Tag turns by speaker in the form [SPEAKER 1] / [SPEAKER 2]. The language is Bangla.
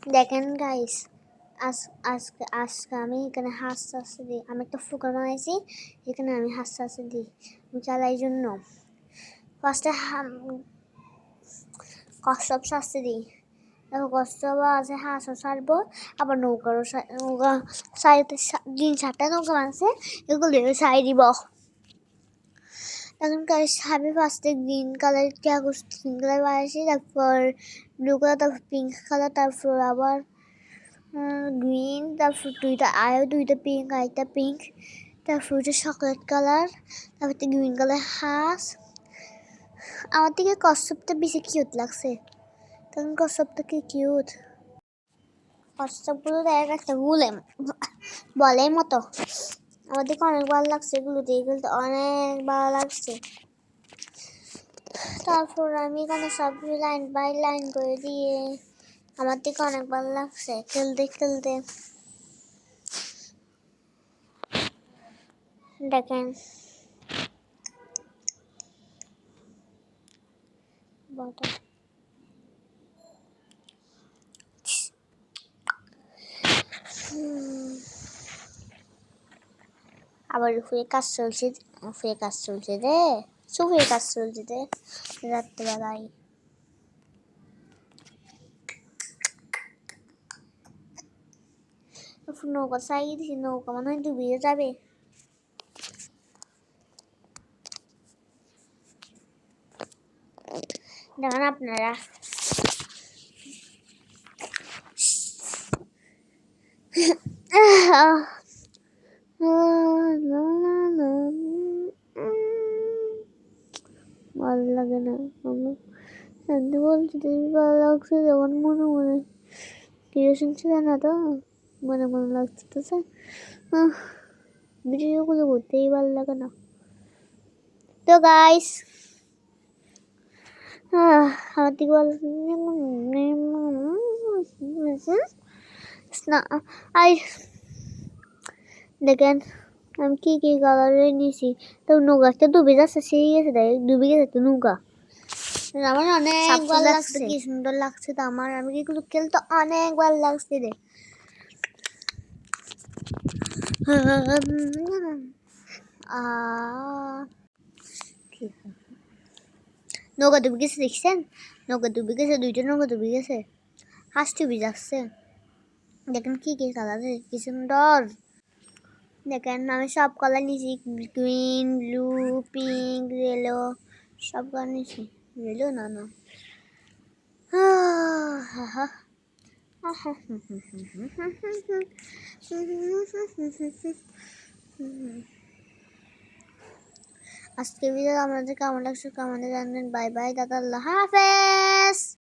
[SPEAKER 1] দেখেন গাইস, আজকে আমি এখানে হাঁসতে হাঁসতে দিই। আমি একটা ফুকা বানাইছি, এখানে আমি হাঁসতে হাঁসতে দিই চালাই জন্য। ফার্স্টে কচ্ছপ শাস্তি দিই, দেখো কচ্ছপ আছে, হাঁসও ছাড়বো, আবার নৌকা 3-4টা নৌকা বানছে, এগুলো ছাড়ি দিব। এখন গাইস আমি ফার্স্টে গ্রিন কালার বানাইছি, তারপর ব্লু কালার, তারপর পিঙ্ক কালার, তারপর আবার গ্রিন, তারপর দুইটা পিঙ্ক, আরেকটা পিঙ্ক, তারপর হচ্ছে চকলেট কালার, তারপর গ্রিন কালার হাঁস। আমার থেকে কচ্ছপটা বেশি কিউট লাগছে, তখন কচ্ছপটা কি কিউট। কচ্ছপগুলো দেখা যাচ্ছে বলের মতো। আমার দিকে অনেক ভালো লাগছে, এগুলো অনেক ভালো লাগছে। তারপর আমি এখানে সব লাইন বাই লাইন করে দিয়ে আমার দিকে অনেক ভালো লাগছে খেলতে। দেখেন আবার ফুয়ে কাজ চলছে রে, সুফের কাজ চলছে রে রাত্রেবেলায়। নৌকা চাইয়ে দিছি, নৌকা মনে হয় ডুবিয়ে যাবে। দেখেন আপনারা, ভালো লাগে না, আমি বলছি ভালো লাগছে, যেমন মনে কেরোসিন ছিল না তো, মনে লাগছে তো ভিডিওগুলো করতেই ভালো লাগে না। তো গাইস আমার দিকে দেখেন আমি কি কালারে নিয়েছি, তো নৌকাটা ডুবে যাচ্ছে, সেই গেছে, ডুবে গেছে তো নৌকা। আমার অনেক ভালো লাগছে, কি সুন্দর লাগছে তো আমার, আমি এগুলো খেলতে অনেক ভালো লাগছে রে। নৌকা ডুবে গেছে, দেখছেন? নৌকা ডুবে গেছে, দুইটা নৌকা ডুবে গেছে, হাঁস ডুবে যাচ্ছে। দেখেন কি কালার, কি সুন্দর। দেখেন আমি সব কালার নিয়েছি, গ্রিন, ব্লু, পিঙ্ক, ইয়েলো, সব কালার নিয়েছি। ইয়েলো না আজকে ভিডিও আমাদের কেমন লাগছে, কেমন জানেন। বাই বাই, দাদা, আল্লাহ হাফেজ।